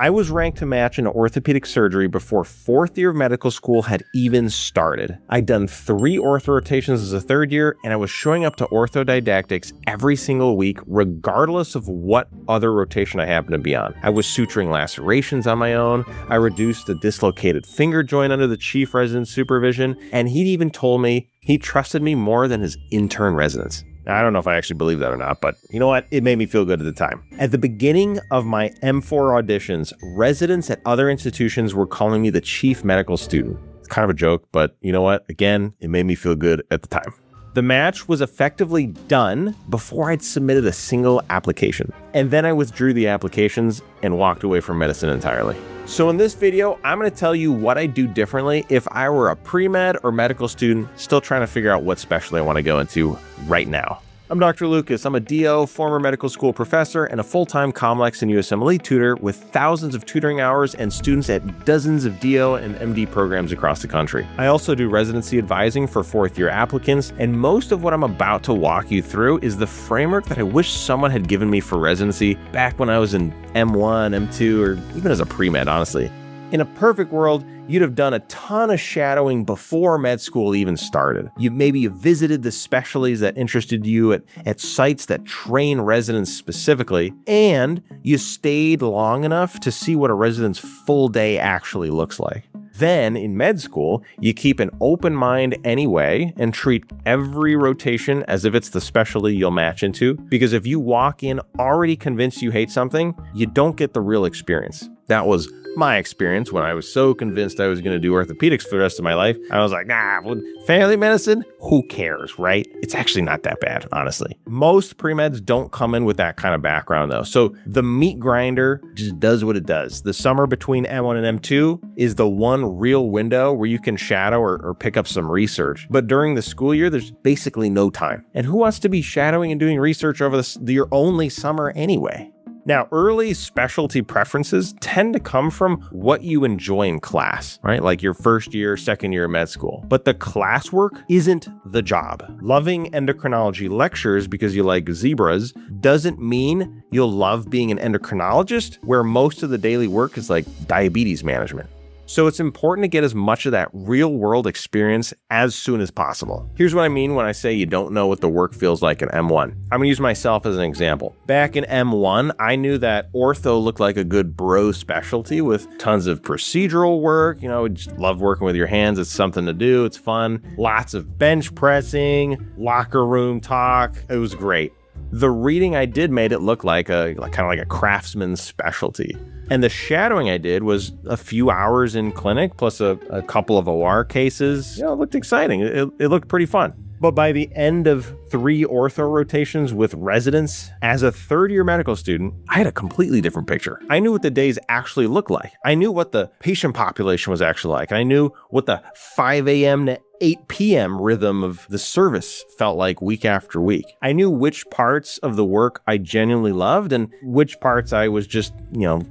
I was ranked to match in orthopedic surgery before 4th year of medical school had even started. I'd done 3 ortho rotations as a 3rd year, and I was showing up to orthodidactics every single week, regardless of what other rotation I happened to be on. I was suturing lacerations on my own. I reduced a dislocated finger joint under the chief resident's supervision, and he'd even told me he trusted me more than his intern residents. I don't know if I actually believe that or not, but you know what? It made me feel good at the time. At the beginning of my M4 auditions, residents at other institutions were calling me the chief medical student. It's kind of a joke, but you know what? Again, it made me feel good at the time. The match was effectively done before I'd submitted a single application. And then I withdrew the applications and walked away from medicine entirely. So in this video, I'm going to tell you what I'd do differently if I were a pre-med or medical student still trying to figure out what specialty I want to go into right now. I'm Dr. Lucas. I'm a DO, former medical school professor, and a full-time COMLEX and USMLE tutor with thousands of tutoring hours and students at dozens of DO and MD programs across the country. I also do residency advising for 4th-year applicants, and most of what I'm about to walk you through is the framework that I wish someone had given me for residency back when I was in M1, M2, or even as a pre-med, honestly. In a perfect world, you'd have done a ton of shadowing before med school even started. Maybe you visited the specialties that interested you at sites that train residents specifically, and you stayed long enough to see what a resident's full day actually looks like. Then in med school, you keep an open mind anyway and treat every rotation as if it's the specialty you'll match into, because if you walk in already convinced you hate something, you don't get the real experience. That was my experience when I was so convinced I was going to do orthopedics for the rest of my life. I was like, nah, family medicine, who cares, right? It's actually not that bad, honestly. Most pre-meds don't come in with that kind of background though. So the meat grinder just does what it does. The summer between M1 and M2 is the one real window where you can shadow or pick up some research. But during the school year, there's basically no time. And who wants to be shadowing and doing research over your only summer anyway? Now, early specialty preferences tend to come from what you enjoy in class, right? Like your 1st year, 2nd year of med school. But the classwork isn't the job. Loving endocrinology lectures because you like zebras doesn't mean you'll love being an endocrinologist, where most of the daily work is like diabetes management. So it's important to get as much of that real world experience as soon as possible. Here's what I mean when I say you don't know what the work feels like in M1. I'm gonna use myself as an example. Back in M1, I knew that ortho looked like a good bro specialty with tons of procedural work. You know, I just love working with your hands. It's something to do. It's fun. Lots of bench pressing, locker room talk. It was great. The reading I did made it look like kind of like a craftsman's specialty. And the shadowing I did was a few hours in clinic plus a couple of OR cases. You know, it looked exciting. It looked pretty fun. But by the end of 3 ortho rotations with residents, as a 3rd-year medical student, I had a completely different picture. I knew what the days actually looked like. I knew what the patient population was actually like. I knew what the 5 a.m. to 8 p.m. rhythm of the service felt like week after week. I knew which parts of the work I genuinely loved and which parts I was just,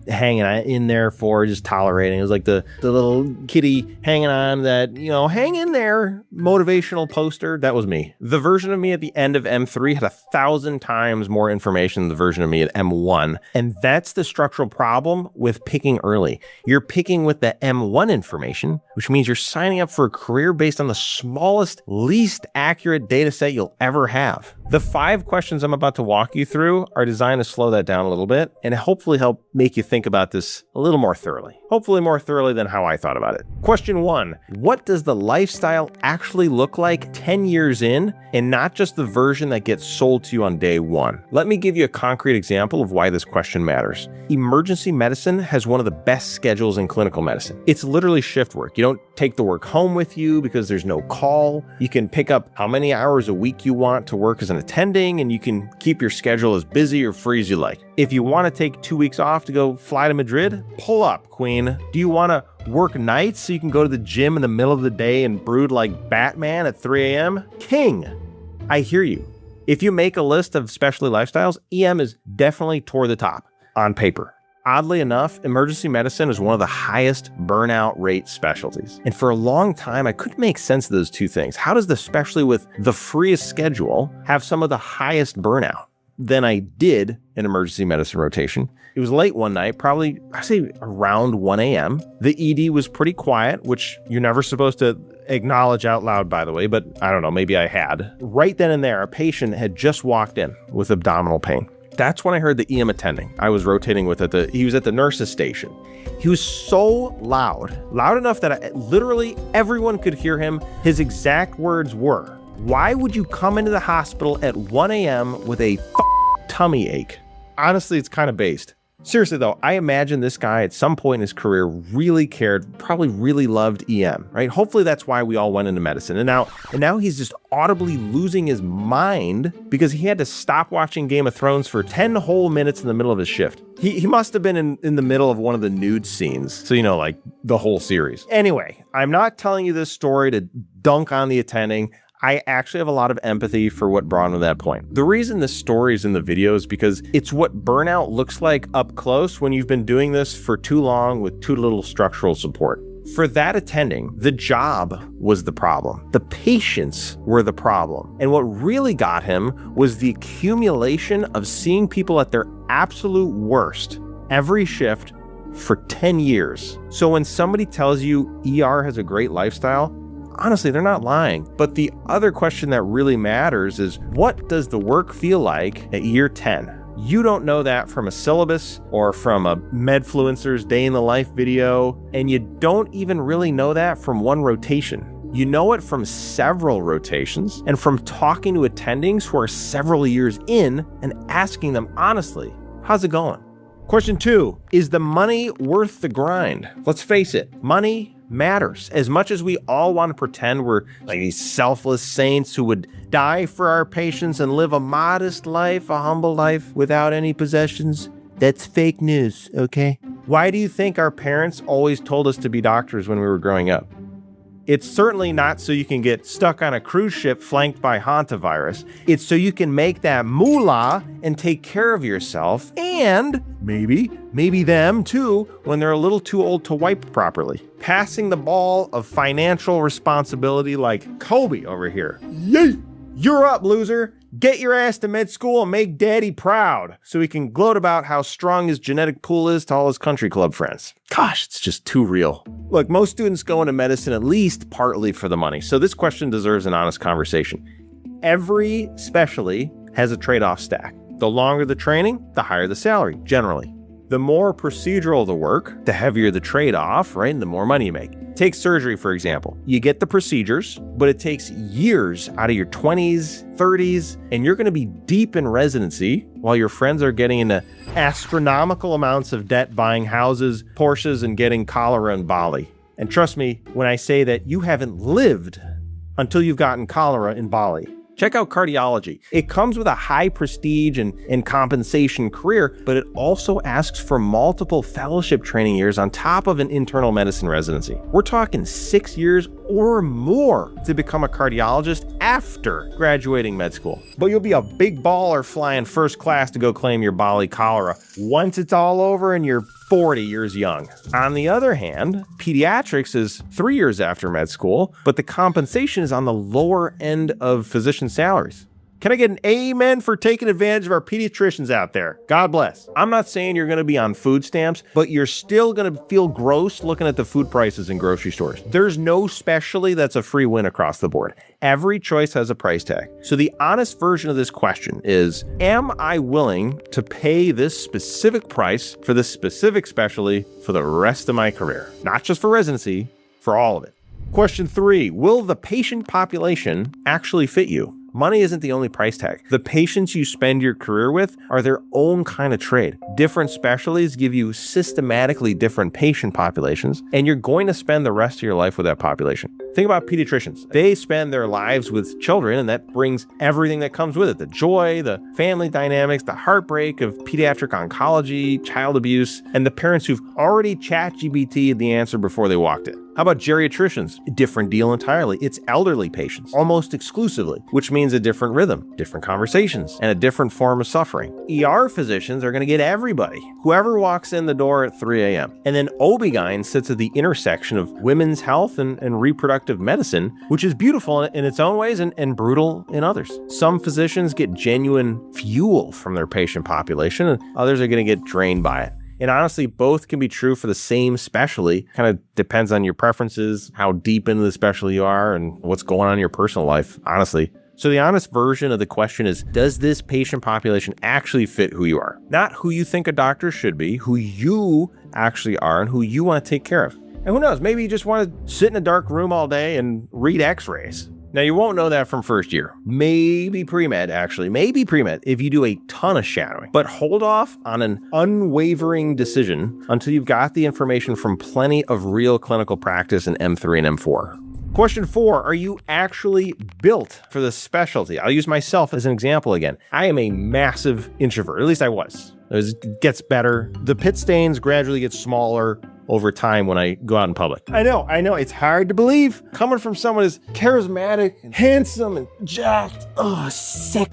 hanging in there for, just tolerating. It was like the little kitty hanging on that, hang in there motivational poster. That was me. The version of me at the end of M3 had 1,000 times more information than the version of me at M1. And that's the structural problem with picking early. You're picking with the M1 information, which means you're signing up for a career based on the smallest, least accurate data set you'll ever have. The 5 questions I'm about to walk you through are designed to slow that down a little bit and hopefully help make you think about this a little more thoroughly. Hopefully more thoroughly than how I thought about it. Question 1, what does the lifestyle actually look like 10 years in and not just the version that gets sold to you on day 1? Let me give you a concrete example of why this question matters. Emergency medicine has one of the best schedules in clinical medicine. It's literally shift work. You don't take the work home with you because there's no call. You can pick up how many hours a week you want to work as an attending, and you can keep your schedule as busy or free as you like. If you want to take 2 weeks off to go fly to Madrid, pull up, queen. Do you want to work nights so you can go to the gym in the middle of the day and brood like Batman at 3 a.m.? King. I hear you. If you make a list of specialty lifestyles, EM is definitely toward the top on paper. Oddly enough, emergency medicine is one of the highest burnout rate specialties. And for a long time, I couldn't make sense of those two things. How does the specialty with the freest schedule have some of the highest burnout? than I did an emergency medicine rotation. It was late one night, probably, I say around 1 a.m. The ED was pretty quiet, which you're never supposed to acknowledge out loud, by the way, but I don't know, maybe I had. Right then and there, a patient had just walked in with abdominal pain. That's when I heard the EM attending I was rotating with he was at the nurse's station. He was so loud enough that literally everyone could hear him. His exact words were, "Why would you come into the hospital at 1 a.m. with a tummy ache?" Honestly, it's kind of based. Seriously though, I imagine this guy at some point in his career really cared, probably really loved EM, right? Hopefully that's why we all went into medicine. And now he's just audibly losing his mind because he had to stop watching Game of Thrones for 10 whole minutes in the middle of his shift. He must have been in the middle of one of the nude scenes. So, like the whole series. Anyway, I'm not telling you this story to dunk on the attending. I actually have a lot of empathy for what brought him to that point. The reason this story is in the video is because it's what burnout looks like up close when you've been doing this for too long with too little structural support. For that attending, the job was the problem. The patients were the problem. And what really got him was the accumulation of seeing people at their absolute worst every shift for 10 years. So when somebody tells you ER has a great lifestyle, honestly, they're not lying. But the other question that really matters is, what does the work feel like at year 10? You don't know that from a syllabus or from a Medfluencer's day in the life video, and you don't even really know that from one rotation. You know it from several rotations and from talking to attendings who are several years in and asking them honestly, how's it going? Question 2, is the money worth the grind? Let's face it, money matters. As much as we all want to pretend we're like these selfless saints who would die for our patients and live a modest life, a humble life without any possessions, that's fake news, okay? Why do you think our parents always told us to be doctors when we were growing up? It's certainly not so you can get stuck on a cruise ship flanked by hantavirus. It's so you can make that moolah and take care of yourself and maybe them too when they're a little too old to wipe properly. Passing the ball of financial responsibility like Kobe over here. Yay! You're up, loser. Get your ass to med school and make daddy proud so he can gloat about how strong his genetic pool is to all his country club friends. Gosh, it's just too real. Look, most students go into medicine at least partly for the money, so this question deserves an honest conversation. Every specialty has a trade-off stack. The longer the training, the higher the salary, generally. The more procedural the work, the heavier the trade-off, right? And the more money you make. Take surgery, for example. You get the procedures, but it takes years out of your 20s, 30s, and you're going to be deep in residency while your friends are getting into astronomical amounts of debt buying houses, Porsches, and getting cholera in Bali. And trust me when I say that you haven't lived until you've gotten cholera in Bali. Check out cardiology. It comes with a high prestige and compensation career, but it also asks for multiple fellowship training years on top of an internal medicine residency. We're talking 6 years or more to become a cardiologist after graduating med school. But you'll be a big baller flying first class to go claim your Bali cholera once it's all over and you're 40 years young. On the other hand, pediatrics is 3 years after med school, but the compensation is on the lower end of physician salaries. Can I get an amen for taking advantage of our pediatricians out there? God bless. I'm not saying you're going to be on food stamps, but you're still going to feel gross looking at the food prices in grocery stores. There's no specialty that's a free win across the board. Every choice has a price tag. So the honest version of this question is, am I willing to pay this specific price for this specific specialty for the rest of my career? Not just for residency, for all of it. Question 3, will the patient population actually fit you? Money isn't the only price tag. The patients you spend your career with are their own kind of trade. Different specialties give you systematically different patient populations, and you're going to spend the rest of your life with that population. Think about pediatricians. They spend their lives with children, and that brings everything that comes with it. The joy, the family dynamics, the heartbreak of pediatric oncology, child abuse, and the parents who've already ChatGPT'd the answer before they walked in. How about geriatricians? Different deal entirely. It's elderly patients, almost exclusively, which means a different rhythm, different conversations, and a different form of suffering. ER physicians are going to get everybody, whoever walks in the door at 3 a.m. And then OB-GYN sits at the intersection of women's health and reproductive medicine, which is beautiful in its own ways and brutal in others. Some physicians get genuine fuel from their patient population, and others are going to get drained by it. And honestly, both can be true for the same specialty. Kind of depends on your preferences, how deep into the specialty you are, and what's going on in your personal life, honestly. So the honest version of the question is, does this patient population actually fit who you are? Not who you think a doctor should be, who you actually are and who you want to take care of. And who knows, maybe you just want to sit in a dark room all day and read x-rays. Now, you won't know that from first year. Maybe pre-med, actually. Maybe pre-med if you do a ton of shadowing. But hold off on an unwavering decision until you've got the information from plenty of real clinical practice in M3 and M4. Question 4, are you actually built for this specialty? I'll use myself as an example again. I am a massive introvert, at least I was. It gets better. The pit stains gradually get smaller over time when I go out in public. I know, it's hard to believe. Coming from someone as charismatic and handsome and jacked. Oh, sick.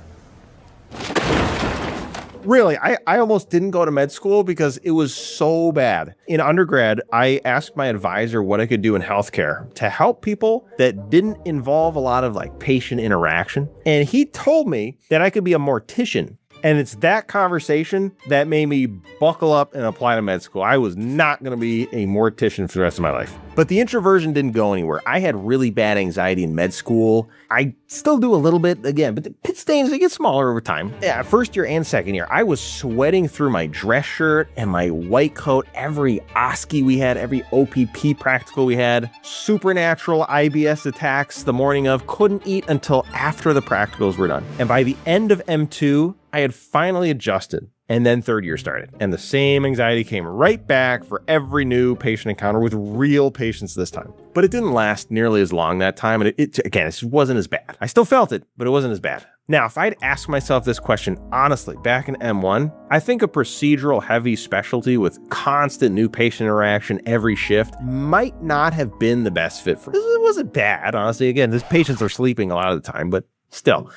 Really, I almost didn't go to med school because it was so bad. In undergrad, I asked my advisor what I could do in healthcare to help people that didn't involve a lot of patient interaction. And he told me that I could be a mortician. And it's that conversation that made me buckle up and apply to med school. I was not going to be a mortician for the rest of my life. But the introversion didn't go anywhere. I had really bad anxiety in med school. I still do a little bit again, but the pit stains, they get smaller over time. Yeah, first year and second year, I was sweating through my dress shirt and my white coat, every OSCE we had, every OPP practical we had, supernatural IBS attacks the morning of, couldn't eat until after the practicals were done. And by the end of M2, I had finally adjusted, and then third year started. And the same anxiety came right back for every new patient encounter with real patients this time. But it didn't last nearly as long that time, and it wasn't as bad. I still felt it, but it wasn't as bad. Now, if I'd asked myself this question honestly back in M1, I think a procedural heavy specialty with constant new patient interaction every shift might not have been the best fit for me. It wasn't bad, honestly. Again, these patients are sleeping a lot of the time, but still.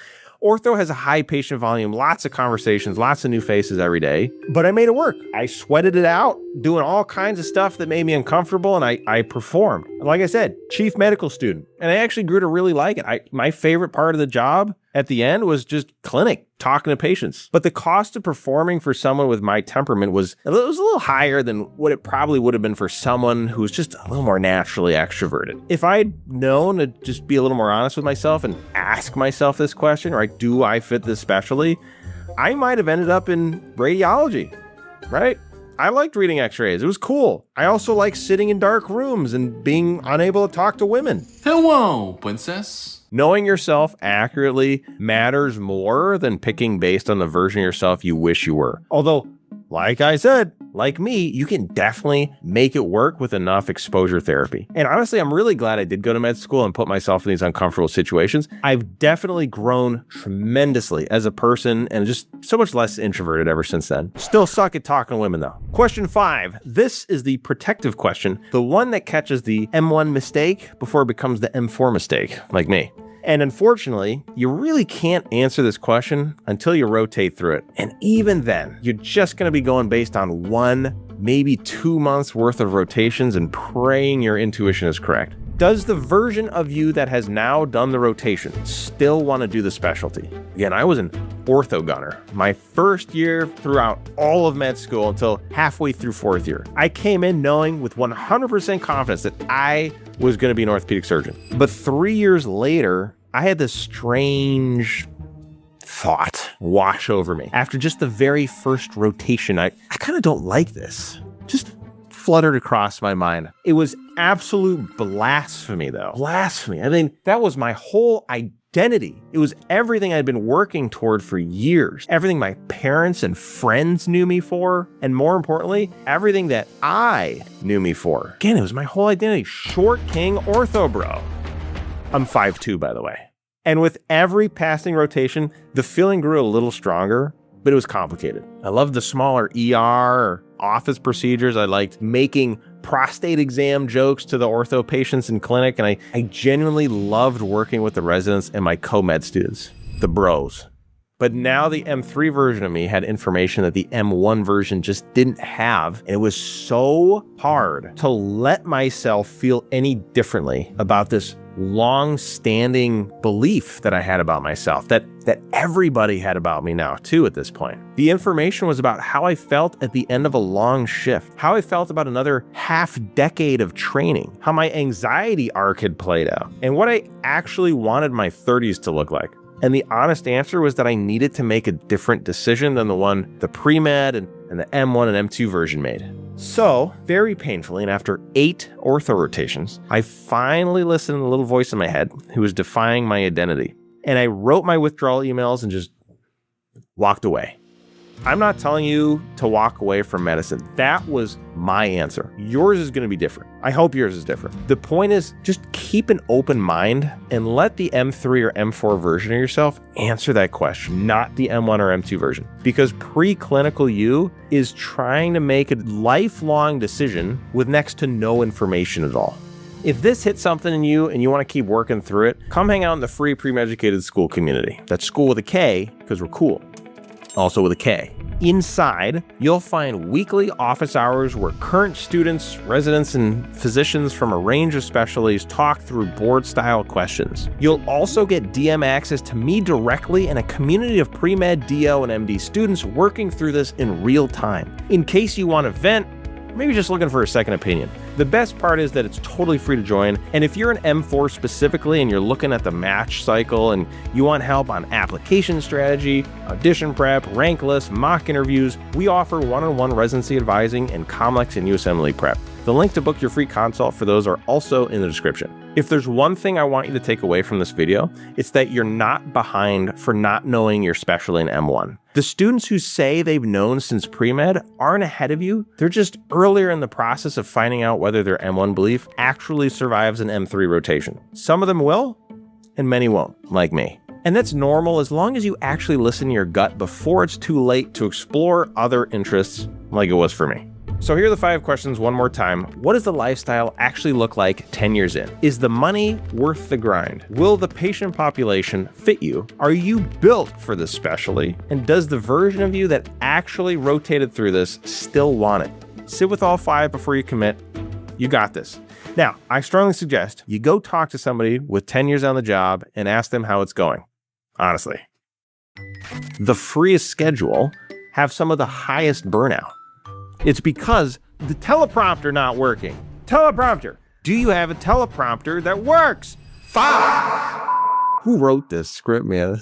Ortho has a high patient volume, lots of conversations, lots of new faces every day, but I made it work. I sweated it out, doing all kinds of stuff that made me uncomfortable, and I performed. Like I said, chief medical student, and I actually grew to really like it. My favorite part of the job at the end was just clinic, talking to patients. But the cost of performing for someone with my temperament was a little higher than what it probably would have been for someone who was just a little more naturally extroverted. If I'd known to just be a little more honest with myself and ask myself this question, right, do I fit this specialty? I might have ended up in radiology, right? I liked reading x-rays. It was cool. I also like sitting in dark rooms and being unable to talk to women. Hello, princess. Knowing yourself accurately matters more than picking based on the version of yourself you wish you were. Although, like I said, like me, you can definitely make it work with enough exposure therapy. And honestly, I'm really glad I did go to med school and put myself in these uncomfortable situations. I've definitely grown tremendously as a person and just so much less introverted ever since then. Still suck at talking to women though. Question 5. This is the protective question, the one that catches the M1 mistake before it becomes the M4 mistake, like me. And unfortunately, you really can't answer this question until you rotate through it. And even then, you're just going to be going based on 1, maybe 2 months worth of rotations and praying your intuition is correct. Does the version of you that has now done the rotation still want to do the specialty? Again, I was an ortho gunner my first year throughout all of med school until halfway through 4th year. I came in knowing with 100% confidence that I was going to be an orthopedic surgeon. But 3 years later, I had this strange thought wash over me. After just the very first rotation, I kind of don't like this. Just fluttered across my mind. It was absolute blasphemy, though. Blasphemy. I mean, that was my whole identity. It was everything I'd been working toward for years. Everything my parents and friends knew me for. And more importantly, everything that I knew me for. Again, it was my whole identity. Short king ortho bro. I'm 5'2", by the way. And with every passing rotation, the feeling grew a little stronger, but it was complicated. I loved the smaller ER or office procedures. I liked making prostate exam jokes to the ortho patients in clinic, and I genuinely loved working with the residents and my co-med students, the bros. But now the M3 version of me had information that the M1 version just didn't have, and it was so hard to let myself feel any differently about this long-standing belief that I had about myself, that everybody had about me now too at this point. The information was about how I felt at the end of a long shift, how I felt about another half decade of training, how my anxiety arc had played out, and what I actually wanted my 30s to look like. And the honest answer was that I needed to make a different decision than the one the pre-med and the M1 and M2 version made. So, very painfully, and after 8 ortho rotations, I finally listened to the little voice in my head who was defying my identity. And I wrote my withdrawal emails and just walked away. I'm not telling you to walk away from medicine. That was my answer. Yours is going to be different. I hope yours is different. The point is, just keep an open mind and let the M3 or M4 version of yourself answer that question, not the M1 or M2 version. Because preclinical you is trying to make a lifelong decision with next to no information at all. If this hits something in you and you want to keep working through it, come hang out in the free pre-educated school community. That's school with a K, because we're cool. Also with a K. Inside, you'll find weekly office hours where current students, residents, and physicians from a range of specialties talk through board-style questions. You'll also get DM access to me directly and a community of pre-med, DO, and MD students working through this in real time. In case you want to vent, maybe just looking for a second opinion. The best part is that it's totally free to join, and if you're an M4 specifically and you're looking at the match cycle and you want help on application strategy, audition prep, rank lists, mock interviews, we offer one-on-one residency advising and COMLEX and USMLE prep. The link to book your free consult for those are also in the description. If there's one thing I want you to take away from this video, it's that you're not behind for not knowing your specialty in M1. The students who say they've known since pre-med aren't ahead of you. They're just earlier in the process of finding out whether their M1 belief actually survives an M3 rotation. Some of them will, and many won't, like me. And that's normal as long as you actually listen to your gut before it's too late to explore other interests like it was for me. So here are the 5 questions one more time. What does the lifestyle actually look like 10 years in? Is the money worth the grind? Will the patient population fit you? Are you built for this specialty? And does the version of you that actually rotated through this still want it? Sit with all 5 before you commit. You got this. Now, I strongly suggest you go talk to somebody with 10 years on the job and ask them how it's going. Honestly. The freest schedule have some of the highest burnout. It's because the teleprompter not working. Teleprompter. Do you have a teleprompter that works? 5. Who wrote this script, man?